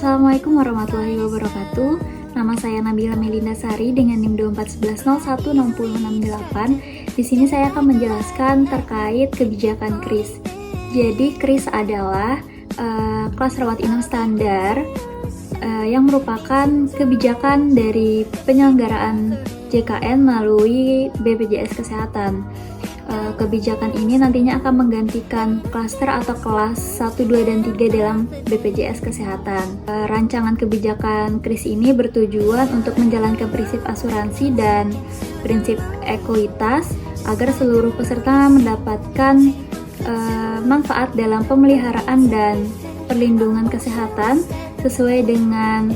Assalamualaikum warahmatullahi wabarakatuh. Nama saya Nabila Melinda Sari dengan NIM 2411016068. Di sini saya akan menjelaskan terkait kebijakan KRIS. Jadi KRIS adalah kelas rawat inap standar yang merupakan kebijakan dari penyelenggaraan JKN melalui BPJS Kesehatan. Kebijakan ini nantinya akan menggantikan klaster atau kelas 1, 2, dan 3 dalam BPJS Kesehatan. Rancangan kebijakan KRIS ini bertujuan untuk menjalankan prinsip asuransi dan prinsip ekuitas agar seluruh peserta mendapatkan manfaat dalam pemeliharaan dan perlindungan kesehatan sesuai dengan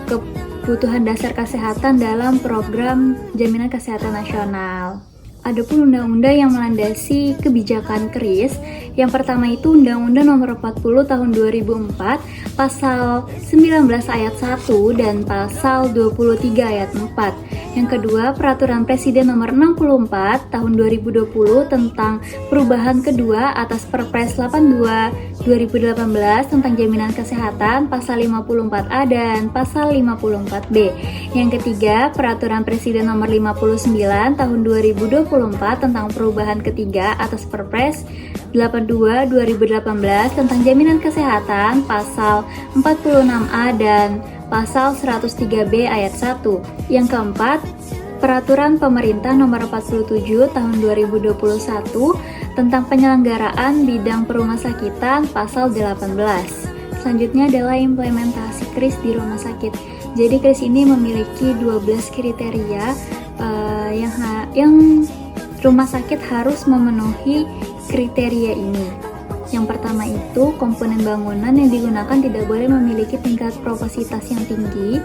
kebutuhan dasar kesehatan dalam program Jaminan Kesehatan Nasional. Adapun undang-undang yang melandasi kebijakan KRIS, yang pertama itu Undang-Undang Nomor 40 Tahun 2004, Pasal 19 Ayat 1 dan Pasal 23 Ayat 4. Yang kedua, Peraturan Presiden Nomor 64 Tahun 2020 tentang perubahan kedua atas Perpres 82 2018 tentang Jaminan Kesehatan Pasal 54A dan Pasal 54B. Yang ketiga, Peraturan Presiden Nomor 59 Tahun 2024 tentang perubahan ketiga atas Perpres 82 2018 tentang Jaminan Kesehatan Pasal 46A dan Pasal 103B Ayat 1. Yang keempat, Peraturan Pemerintah Nomor 47 Tahun 2021 tentang penyelenggaraan bidang perumahasakitan Pasal 18. Selanjutnya adalah implementasi KRIS di rumah sakit. Jadi KRIS ini memiliki 12 kriteria yang rumah sakit harus memenuhi kriteria ini. Yang pertama itu, komponen bangunan yang digunakan tidak boleh memiliki tingkat profositas yang tinggi.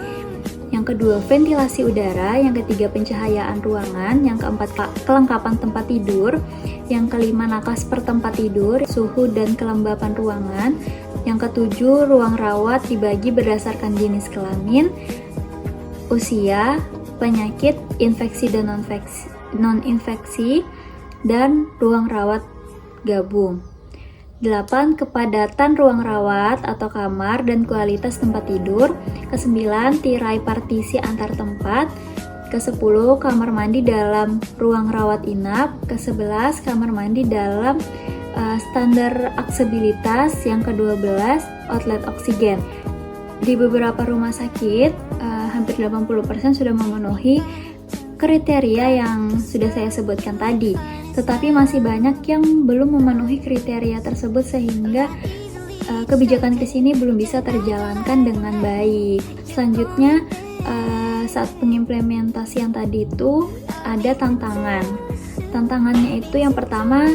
Yang kedua, ventilasi udara. Yang ketiga, pencahayaan ruangan. Yang keempat, kelengkapan tempat tidur. Yang kelima, nakas per tempat tidur, suhu dan kelembapan ruangan. Yang ketujuh, ruang rawat dibagi berdasarkan jenis kelamin, usia, penyakit, infeksi dan non-infeksi, dan ruang rawat gabung. 8. Kepadatan ruang rawat atau kamar dan kualitas tempat tidur. Ke-9. Tirai partisi antar tempat. Ke-10. Kamar mandi dalam ruang rawat inap. Ke-11. Kamar mandi dalam standar aksesibilitas. Yang ke-12. Outlet oksigen. Di beberapa rumah sakit, hampir 80% sudah memenuhi kriteria yang sudah saya sebutkan tadi, tetapi masih banyak yang belum memenuhi kriteria tersebut sehingga kebijakan KRIS ini belum bisa terjalankan dengan baik. Selanjutnya, saat pengimplementasian tadi itu ada tantangan. Tantangannya itu yang pertama,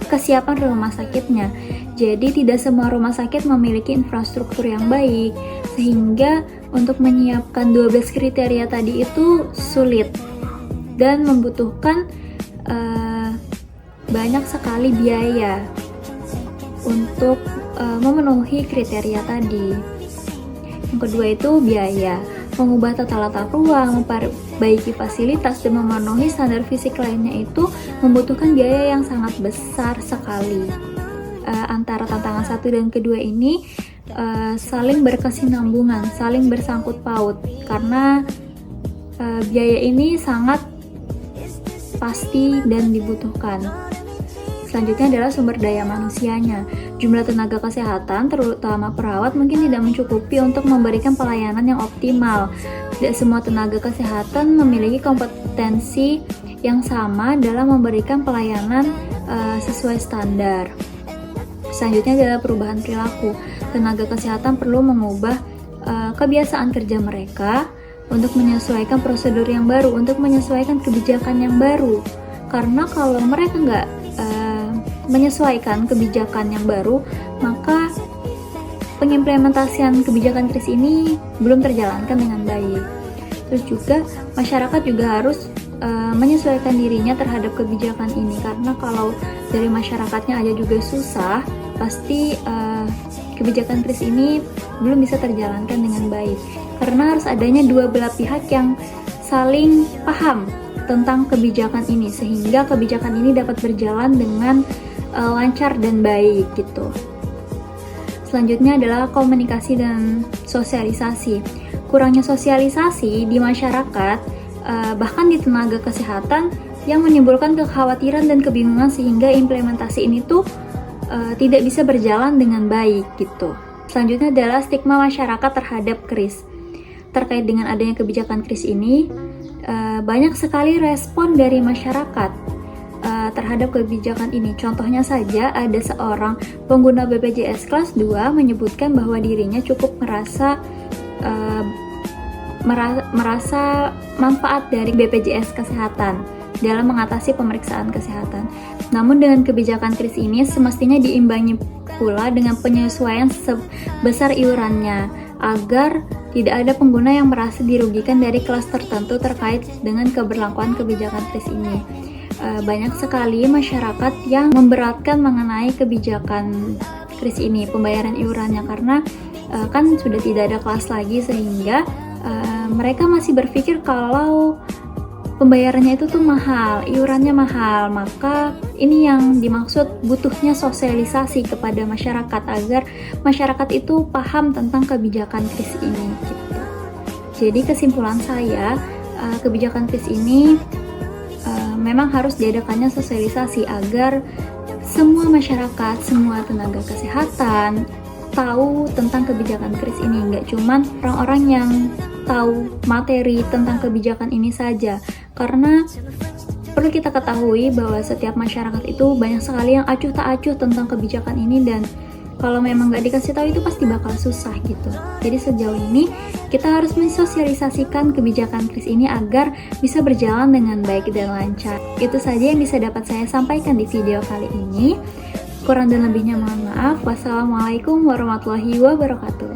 kesiapan rumah sakitnya. Jadi tidak semua rumah sakit memiliki infrastruktur yang baik, sehingga untuk menyiapkan 12 kriteria tadi itu sulit dan membutuhkan banyak sekali biaya untuk memenuhi kriteria tadi. Yang kedua itu biaya. Mengubah tata letak ruang, memperbaiki fasilitas, dan memenuhi standar fisik lainnya itu membutuhkan biaya yang sangat besar sekali. Antara tantangan satu dan kedua ini saling berkesinambungan, saling bersangkut paut, karena biaya ini sangat pasti dan dibutuhkan. Selanjutnya adalah sumber daya manusianya. Jumlah tenaga kesehatan, terutama perawat, mungkin tidak mencukupi untuk memberikan pelayanan yang optimal. Tidak semua tenaga kesehatan memiliki kompetensi yang sama dalam memberikan pelayanan sesuai standar. Selanjutnya adalah perubahan perilaku. Tenaga kesehatan perlu mengubah kebiasaan kerja mereka untuk menyesuaikan prosedur yang baru, untuk menyesuaikan kebijakan yang baru. Karena kalau mereka nggak menyesuaikan kebijakan yang baru, maka pengimplementasian kebijakan KRIS ini belum terjalankan dengan baik. Terus juga masyarakat juga harus menyesuaikan dirinya terhadap kebijakan ini, karena kalau dari masyarakatnya aja juga susah, pasti kebijakan KRIS ini belum bisa terjalankan dengan baik, karena harus adanya dua belah pihak yang saling paham tentang kebijakan ini, sehingga kebijakan ini dapat berjalan dengan lancar dan baik gitu. Selanjutnya adalah komunikasi dan sosialisasi. Kurangnya sosialisasi di masyarakat, bahkan di tenaga kesehatan, yang menimbulkan kekhawatiran dan kebingungan sehingga implementasi ini tuh tidak bisa berjalan dengan baik gitu. Selanjutnya adalah stigma masyarakat terhadap kris. Terkait dengan adanya kebijakan kris ini, banyak sekali respon dari masyarakat terhadap kebijakan ini. Contohnya saja, ada seorang pengguna BPJS kelas 2 menyebutkan bahwa dirinya cukup merasa manfaat dari BPJS Kesehatan dalam mengatasi pemeriksaan kesehatan. Namun dengan kebijakan kris ini semestinya diimbangi pula dengan penyesuaian sebesar iurannya agar tidak ada pengguna yang merasa dirugikan dari kelas tertentu terkait dengan keberlakuan kebijakan kris ini. Banyak sekali masyarakat yang memberatkan mengenai kebijakan kris ini, pembayaran iurannya, karena kan sudah tidak ada kelas lagi, sehingga mereka masih berpikir kalau pembayarannya itu tuh mahal, iurannya mahal. Maka ini yang dimaksud butuhnya sosialisasi kepada masyarakat agar masyarakat itu paham tentang kebijakan kris ini gitu. Jadi kesimpulan saya, kebijakan kris ini memang harus diadakannya sosialisasi agar semua masyarakat, semua tenaga kesehatan tahu tentang kebijakan kris ini. Nggak cuman orang-orang yang tahu materi tentang kebijakan ini saja, karena perlu kita ketahui bahwa setiap masyarakat itu banyak sekali yang acuh tak acuh tentang kebijakan ini, dan kalau memang nggak dikasih tahu itu pasti bakal susah gitu. Jadi sejauh ini kita harus mensosialisasikan kebijakan kris ini agar bisa berjalan dengan baik dan lancar. Itu saja yang bisa dapat saya sampaikan di video kali ini. Kurang dan lebihnya mohon maaf. Wassalamualaikum warahmatullahi wabarakatuh.